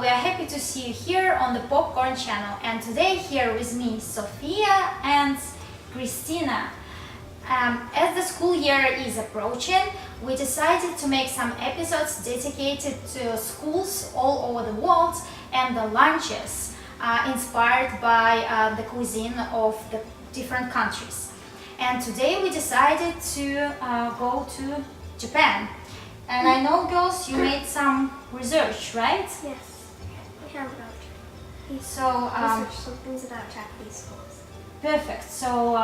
we are happy to see you here on the Popcorn channel, and today here with me Sophia and Christina. As the school year is approaching, we decided to make some episodes dedicated to schools all over the world and the lunches inspired by the cuisine of the different countries. And today we decided to go to Japan. And I know, girls, you made some research, right? Yes, we have about researched some things about Japanese schools. Perfect. So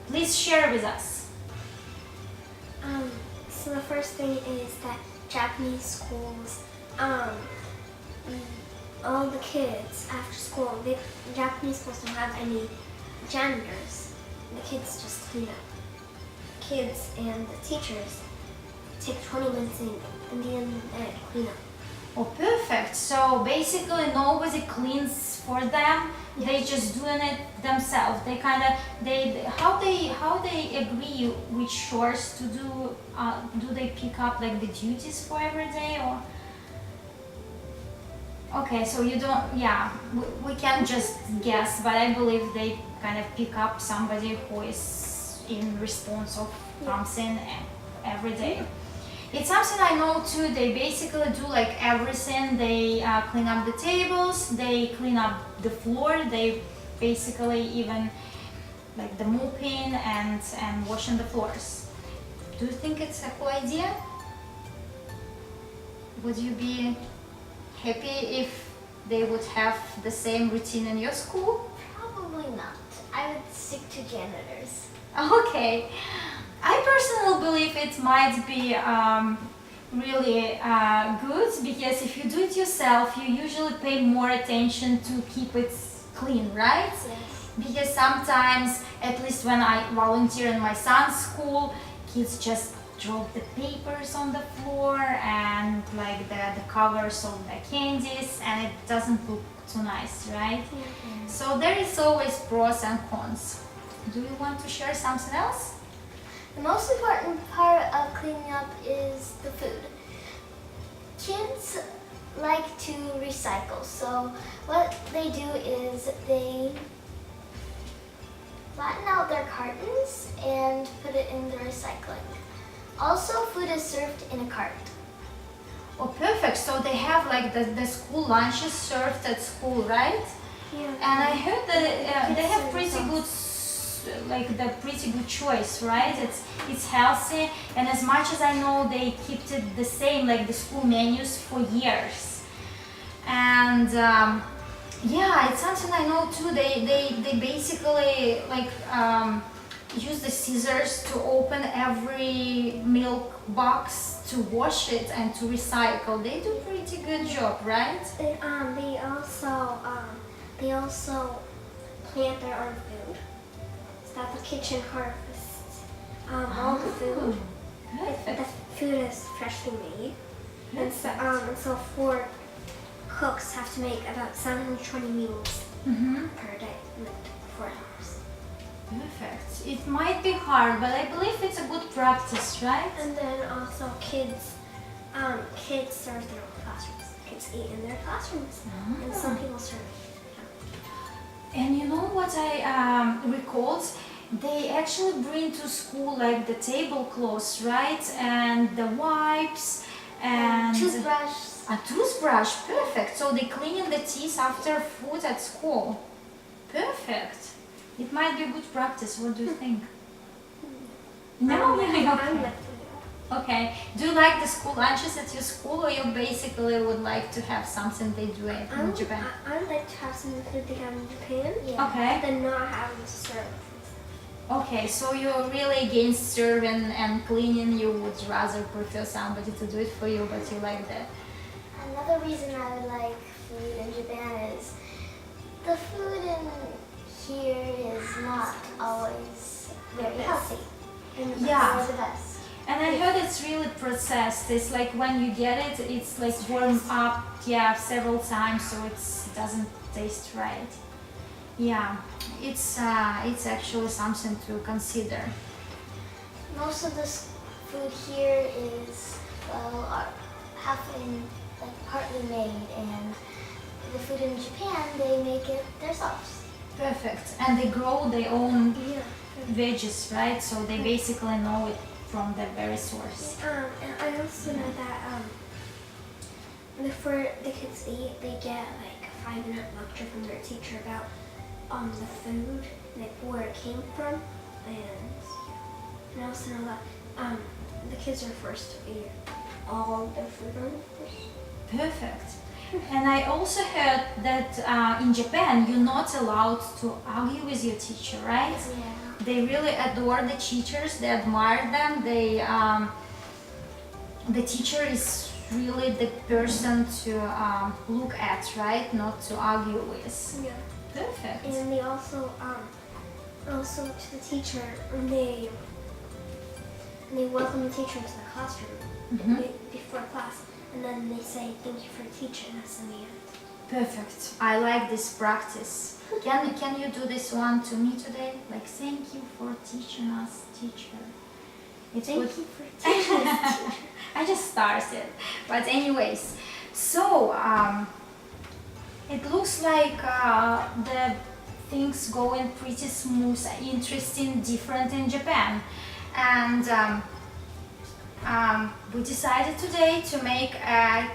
please share with us. So the first thing is that Japanese schools, all the kids after school, Japanese schools don't have any janitors. The kids just clean up. Kids and the teachers take 20 minutes in the end and clean up. Oh, perfect. So basically nobody cleans for them. Yes. They just doing it themselves. They kind of how they agree which chores to do. Do they pick up like the duties for every day or? Okay, so you don't. Yeah, we can just guess, but I believe they kind of pick up somebody who is in response of something every day. It's something I know too. They basically do like everything. They clean up the tables, they clean up the floor, they basically even like the mopping and washing the floors. Do you think it's a cool idea? Would you be happy if they would have the same routine in your school? Probably not. I would stick to janitors. Okay. I personally believe it might be really good, because if you do it yourself, you usually pay more attention to keep it clean, right? Yes. Because sometimes, at least when I volunteer in my son's school, kids just drop the papers on the floor and like the covers of the candies, and it doesn't look too nice, right? Mm-hmm. So there is always pros and cons. Do you want to share something else? The most important part of cleaning up is the food. Kids like to recycle, so what they do is they flatten out their cartons and put it in the recycling. Also, food is served in a cart. Oh, perfect. So they have like the school lunches served at school, right? Yeah. And I heard that they have pretty good choice, right? It's healthy, and as much as I know, they kept it the same, like the school menus for years. And yeah, it's something I know too. They basically like use the scissors to open every milk box to wash it and to recycle. They do a pretty good job, right? They also plant their own food. That the kitchen harvests all the food. Perfect. The food is freshly made. And so 4 cooks have to make about 720 meals per day in the 4 hours. Perfect. It might be hard, but I believe it's a good practice, right? And then also kids serve their own classrooms. Kids eat in their classrooms, and some people serve. And you know what I recalled? They actually bring to school like the tablecloths, right? And the wipes and Toothbrush. a toothbrush. Perfect. So they clean the teeth after food at school. Perfect. It might be a good practice. What do you think? No, really? Okay. Okay. Do you like the school lunches at your school, or you basically would like to have something they do in Japan? I would like to have some food they have in Japan. Yeah. Okay. But not having to serve. Okay, so you're really against serving and cleaning. You would rather prefer somebody to do it for you, but you like that. Another reason I would like food in Japan is the food in here is not always very healthy. And Yeah. the best. And I heard it's really processed. It's like when you get it, it's like warmed up, several times, so it doesn't taste right. Yeah, it's actually something to consider. Most of the food here is partly made, and the food in Japan, they make it themselves. Perfect. And they grow their own Yeah. veggies, right? So they basically know it from the very source. And I also know that before the kids eat, they get like a 5-minute lecture from their teacher about the food, like where it came from, and I also know that the kids are forced to eat all their food on the fish. Perfect. And I also heard that in Japan you're not allowed to argue with your teacher, right? Yeah. They really adore the teachers. They admire them. The teacher is really the person to look at, right? Not to argue with. Yeah. Perfect. And they also to the teacher, they welcome the teacher into the classroom before class, and then they say thank you for teaching us in the end. Perfect. I like this practice. Can you do this one to me today? Like, thank you for teaching us, teacher. It's Thank good. you for teaching us, teacher. I just started. But anyways, so it looks like the things going pretty smooth, interesting, different in Japan. And we decided today to make a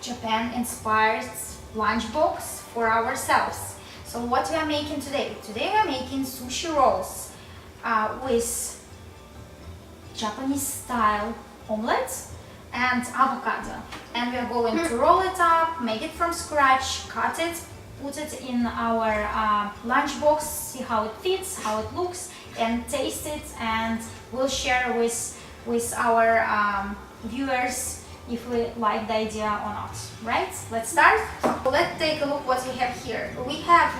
Japan-inspired lunchbox for ourselves. So what we are making today? Today we are making sushi rolls with Japanese-style omelette and avocado. And we are going to roll it up, make it from scratch, cut it, put it in our lunchbox, see how it fits, how it looks, and taste it, and we'll share with our viewers if we like the idea or not. Right? Let's start. So let's take a look what we have here. We have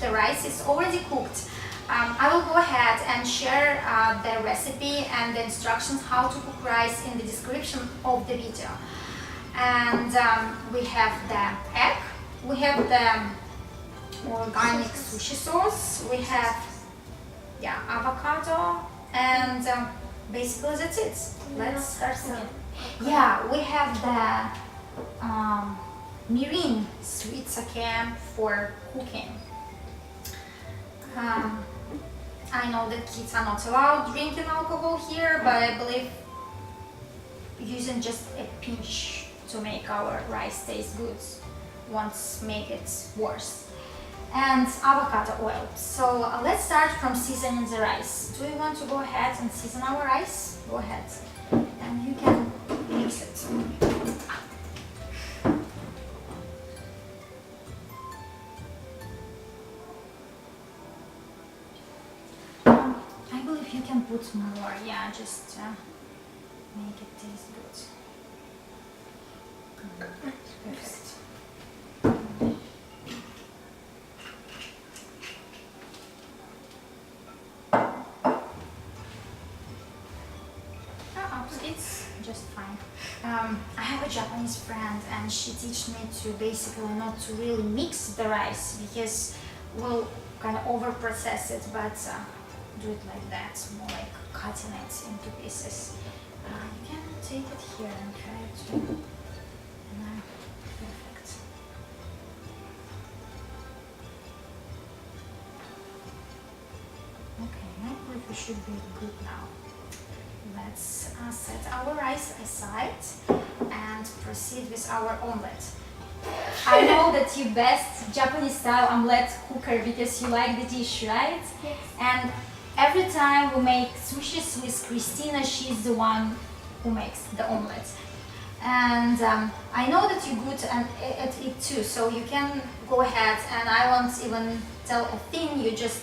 the rice, it's already cooked. I will go ahead and share the recipe and the instructions how to cook rice in the description of the video. And we have the egg, we have the organic sushi sauce, we have avocado, and basically that's it. Let's start cooking. Yeah, we have the mirin, sweet sake for cooking. I know that kids are not allowed drinking alcohol here, but I believe using just a pinch to make our rice taste good won't make it worse. And avocado oil. So let's start from seasoning the rice. Do you want to go ahead and season our rice? Go ahead. And you can mix it. I believe you can put more, yeah, just make it taste good. Perfect. It's just fine. I have a Japanese friend and she teaches me to basically not to really mix the rice because we'll kind of over process it, but do it like that, more like cutting it into pieces. You can take it here and try it too. Perfect. Okay, I believe we should be good now. Let's set our rice aside and proceed with our omelette. I know that you best Japanese style omelette cooker because you like the dish, right? Yes. And every time we make sushis with Christina, she's the one who makes the omelette. And I know that you're good at it too, so you can go ahead, and I won't even tell a thing, you just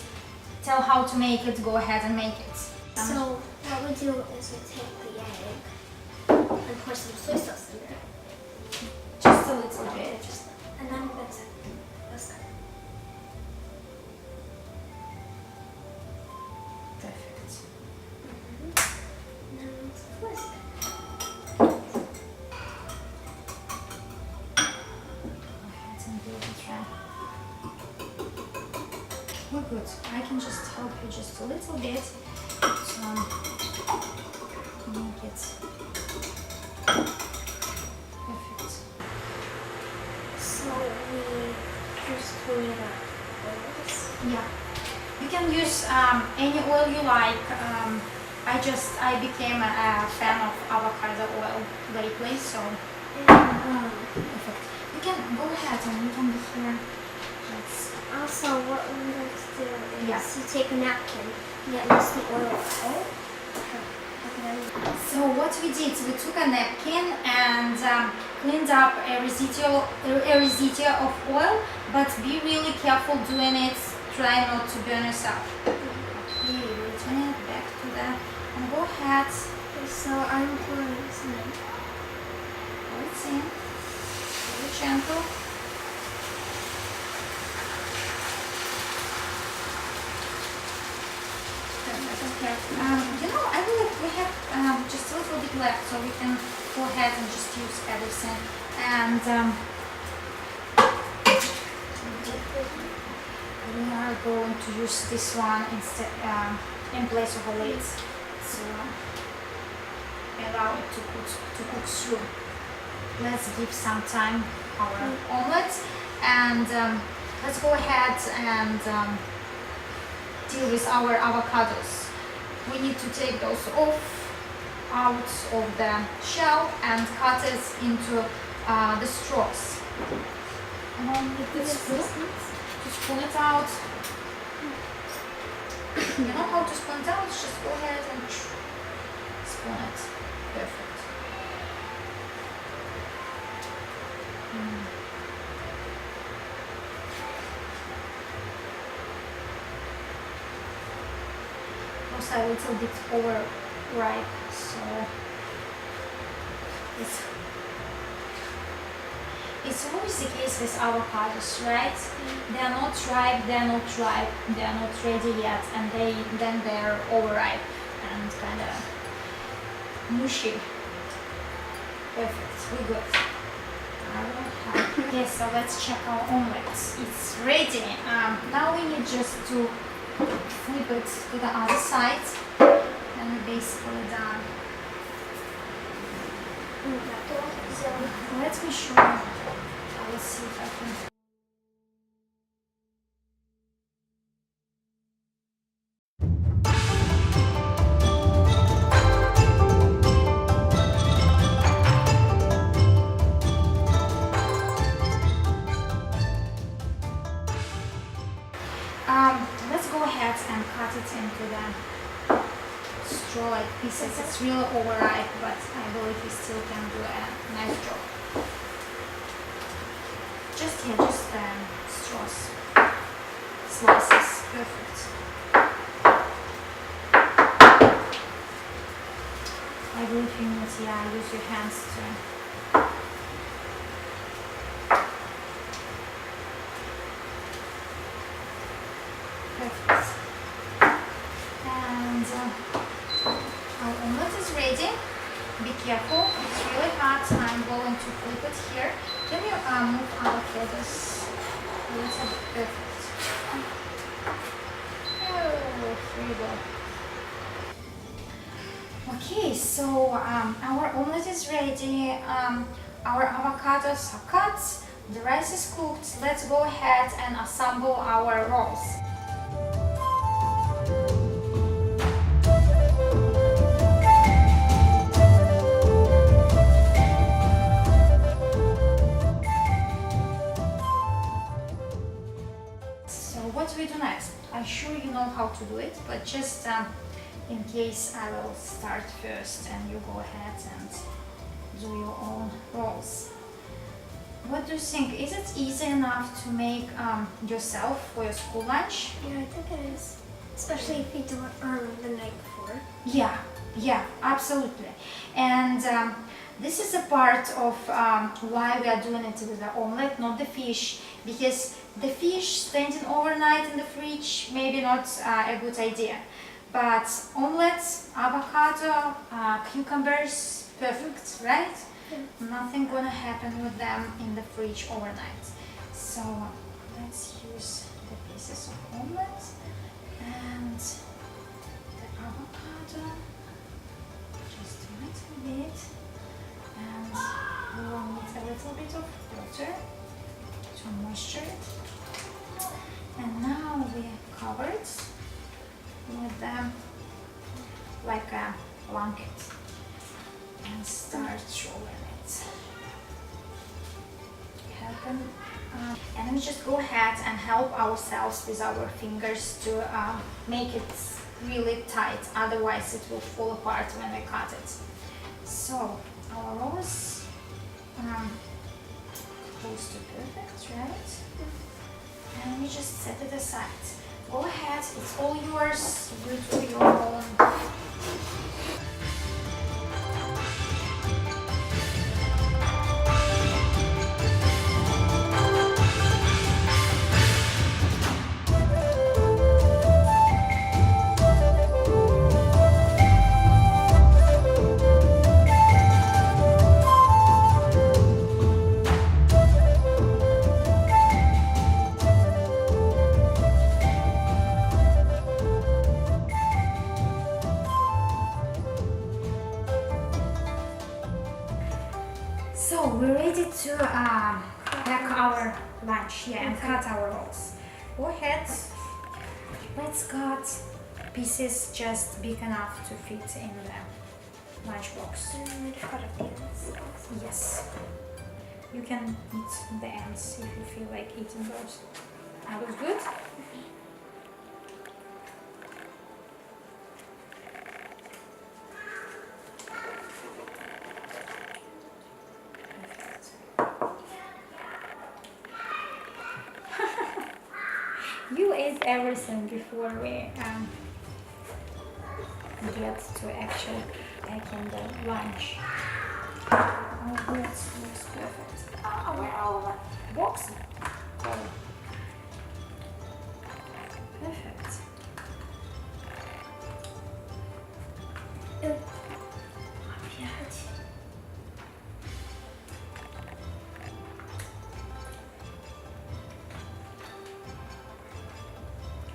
tell how to make it, go ahead and make it. So what we do is we take the egg and pour some soy sauce in there. Just a little bit. And then that's it. That's it. Perfect. Now let's twist it. Go ahead and give it a try. We're good. I can just help you just a little bit to make it perfect. So we Yeah, you can use any oil you like. I became a fan of avocado oil lately, so perfect. You can go ahead and you can be here. Let's, Also, what we like to do is Yeah. you take a napkin and get most of the oil out. so what we did, we took a napkin and cleaned up a residue of oil, but be really careful doing it. Try not to burn yourself. Okay, return it back to the. And go ahead. So I'm pouring some in. Pour it in. Very gentle. Okay. I believe we have just a little bit left, so we can go ahead and just use everything. And we are going to use this one instead in place of a lid, so allow it to cook through. Let's give some time our omelette, and let's go ahead and deal with our avocados. We need to take those out of the shell and cut it into the straws. With the spoon to spoon it out. You know how to spoon it out? Just go ahead and spoon it. Perfect. Also a little bit overripe, so it's always the case with avocados, right? They are not ripe, they are not ripe, they are not ready yet, and then they're overripe and kind of mushy. Perfect, we good. Okay, so let's check our omelette. It's ready. Now we need just to flip it to the other side, and we're basically done. Let me show you. I will see if I can. Let's go ahead and cut it into the straw-like pieces. It's really overripe, but I believe we still can do a nice job. Just straws, slices, perfect. I believe you need to use your hands to. Perfect. And our omelette is ready. Be careful, it's really hot. I'm going to flip it here. Can you move avocados a little bit? Perfect. Oh, here you go. Okay, so our omelette is ready. Our avocados are cut. The rice is cooked. Let's go ahead and assemble our rolls. What do we do next? I'm sure you know how to do it, but just in case, I will start first and you go ahead and do your own rolls. What do you think? Is it easy enough to make yourself for your school lunch? Yeah, I think it is. Especially if you do it the night before. Yeah, absolutely. And this is a part of why we are doing it with the omelette, not the fish, because the fish standing overnight in the fridge maybe not a good idea. But omelets, avocado, cucumbers, perfect, right? Yeah. Nothing gonna happen with them in the fridge overnight. So let's use the pieces of omelette and the avocado, just a little bit, and we will need a little bit of water to moisture it. And now now we cover it with like a blanket and start rolling it. And we just go ahead and help ourselves with our fingers to make it really tight, otherwise it will fall apart when we cut it. So our roll is close to perfect, right? And we just set it aside. Go ahead, it's all yours. You do your own. So we're ready to pack our lunch, and cut our rolls. Go ahead. Let's cut pieces just big enough to fit in the lunchbox. And cut up the ends. Yes. You can eat the ends if you feel like eating those. That looks good. You ate everything before we get to actually packing the lunch. Oh, that looks perfect. Oh, where are our boxes? Oh. Perfect.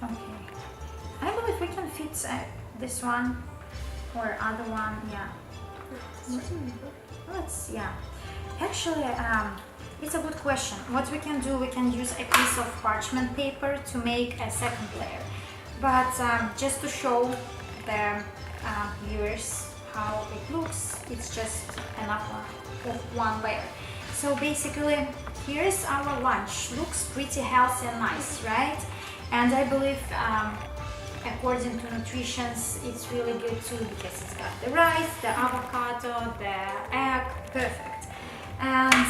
Okay. I believe we can fit this one or other one. Yeah. Yeah. Actually, it's a good question. What we can do, we can use a piece of parchment paper to make a second layer. But just to show the viewers how it looks, it's just enough of one layer. So basically, here's our lunch. Looks pretty healthy and nice, right? And I believe, according to nutrition, it's really good too because it's got the rice, the avocado, the egg, perfect. And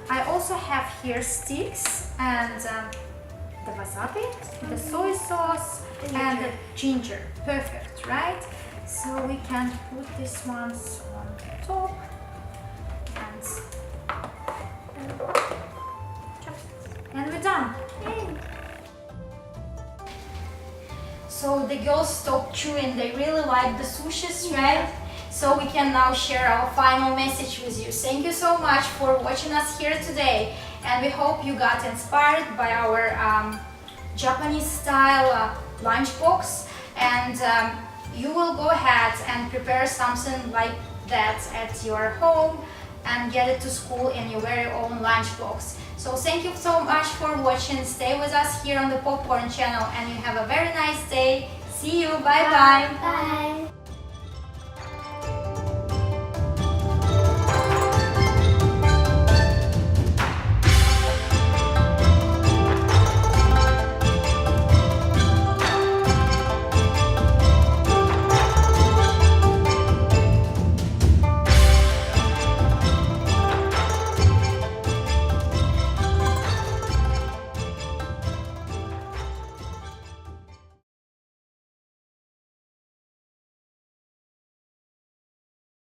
I also have here sticks and the wasabi, the soy sauce, and the ginger, perfect, right? So we can put these ones on top and we're done. Yay. So the girls stopped chewing, they really like the sushis, right? So we can now share our final message with you. Thank you so much for watching us here today, and we hope you got inspired by our Japanese style lunchbox, and you will go ahead and prepare something like that at your home and get it to school in your very own lunchbox. So thank you so much for watching. Stay with us here on the Popcorn channel, and you have a very nice day. See you. Bye bye. Bye.